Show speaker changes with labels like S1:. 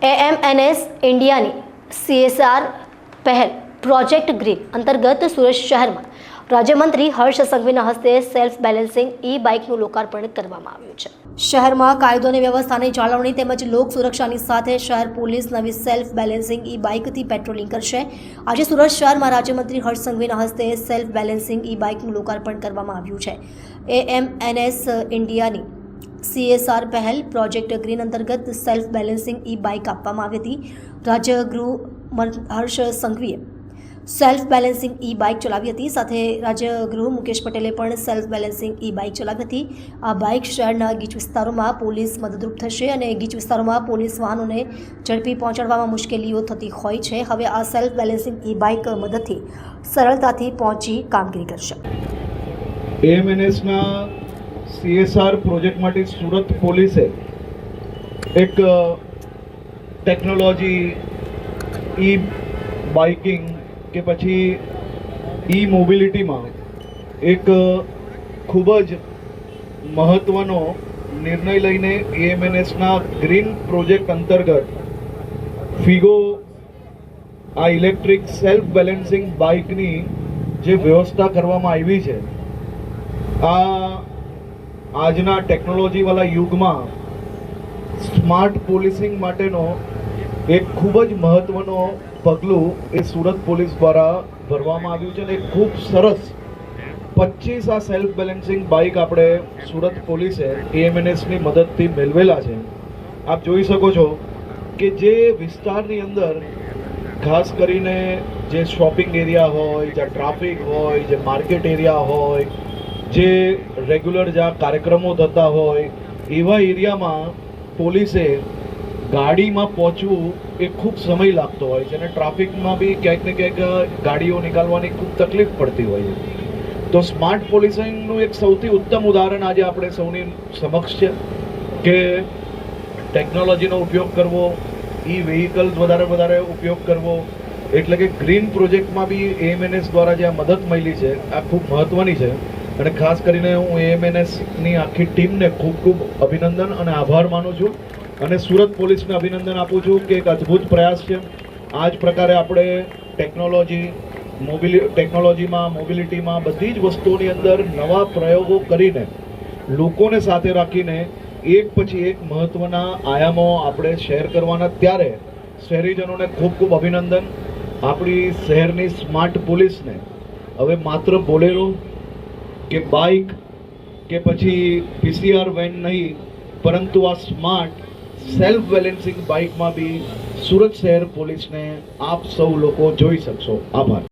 S1: AMNS ઇન્ડિયાની CSR પહેલ project green અંતર્ગત સુરત શહેરમાં રાજ્યમંત્રી હર્ષ સંઘવીના હસ્તે સેલ્ફ બેલેન્સિંગ બાઇકનું લોકાર્પણ કરવામાં આવ્યું છે। શહેરમાં કાયદો અને વ્યવસ્થાની જાળવણી તેમજ લોક સુરક્ષાની સાથે શહેર પોલીસ નવી સેલ્ફ બેલેન્સિંગ બાઇકથી પેટ્રોલિંગ કરશે। આજે સુરત શહેરમાં રાજ્યમંત્રી હર્ષ સંઘવીના હસ્તે સેલ્ફ બેલેન્સિંગ બાઇકનું લોકાર્પણ કરવામાં આવ્યું છે। એએમએનએસ ઇન્ડિયાની CSR પહેલ પ્રોજેક્ટ ગ્રીન અંતર્ગત સેલ્ફ બેલેન્સિંગ બાઇક આપવામાં આવી હતી। રાજ્ય ગૃહ હર્ષ સંઘવીએ સેલ્ફ બેલેન્સિંગ બાઇક ચલાવી હતી। સાથે રાજ્ય ગૃહ મુકેશ પટેલે પણ સેલ્ફ બેલેન્સિંગ બાઇક ચલાવી હતી। આ બાઇક શહેરના ગીચ વિસ્તારોમાં પોલીસ મદદરૂપ થશે અને ગીચ વિસ્તારોમાં પોલીસ વાહનોને ઝડપી પહોંચાડવામાં મુશ્કેલીઓ થતી હોય છે। હવે આ સેલ્ફ બેલેન્સિંગ બાઇક મદદથી સરળતાથી પહોંચી કામગીરી કરશે।
S2: એએમએનએસના CSR પ્રોજેક્ટ માટે સુરત પોલીસે એક ટેકનોલોજી બાઇકિંગ કે પછી મોબિલિટીમાં એક ખૂબ જ મહત્ત્વનો નિર્ણય લઈને એએમએનએસના ગ્રીન પ્રોજેક્ટ અંતર્ગત ફિગો આ ઇલેક્ટ્રિક સેલ્ફ બેલેન્સિંગ બાઇકની જે વ્યવસ્થા કરવામાં આવી છે, આજના ટેકનોલોજીવાળા યુગમાં સ્માર્ટ પોલીસિંગ માટેનો એક ખૂબ જ મહત્ત્વનો પગલું એ સુરત પોલીસ દ્વારા ભરવામાં આવ્યું છે અને એક ખૂબ સરસ 25 આ સેલ્ફ બેલેન્સિંગ બાઇક આપણે સુરત પોલીસે એએમએનએસની મદદથી મેળવેલા છે। આપ જોઈ શકો છો કે જે વિસ્તારની અંદર ખાસ કરીને જે શોપિંગ એરિયા હોય, જ્યાં ટ્રાફિક હોય, જે માર્કેટ એરિયા હોય, જે રેગ્યુલર જ્યાં કાર્યક્રમો થતા હોય એવા એરિયામાં પોલીસે ગાડીમાં પહોંચવું એ ખૂબ સમય લાગતો હોય છે અને ટ્રાફિકમાં બી ક્યાંક ને ક્યાંક ગાડીઓ નીકાળવાની ખૂબ તકલીફ પડતી હોય છે। તો સ્માર્ટ પોલીસિંગનું એક સૌથી ઉત્તમ ઉદાહરણ આજે આપણે સૌની સમક્ષ છે કે ટેકનોલોજીનો ઉપયોગ કરવો, વ્હીકલ્સ વધારે ઉપયોગ કરવો, એટલે કે ગ્રીન પ્રોજેક્ટમાં બી એએમએનએસ દ્વારા જે આ મદદ મળી છે આ ખૂબ મહત્ત્વની છે અને ખાસ કરીને હું એએમએનએસની આખી ટીમને ખૂબ અભિનંદન અને આભાર માનું છું અને સુરત પોલીસને અભિનંદન આપું છું કે એક અદ્ભુત પ્રયાસ છે। આ જ પ્રકારે આપણે ટેકનોલોજીમાં મોબિલિટીમાં બધી જ વસ્તુઓની અંદર નવા પ્રયોગો કરીને લોકોને સાથે રાખીને એક પછી એક મહત્ત્વના આયામો આપણે શેર કરવાના। ત્યારે શહેરીજનોને ખૂબ અભિનંદન। આપણી શહેરની સ્માર્ટ પોલીસને હવે માત્ર બોલેરો કે બાઇક કે પછી PCR વેન નહીં, પરંતુ આ સ્માર્ટ સેલ્ફ બેલેન્સિંગ બાઇકમાં બી સુરત શહેર પોલીસને આપ સૌ લોકો જોઈ શકશો। આભાર।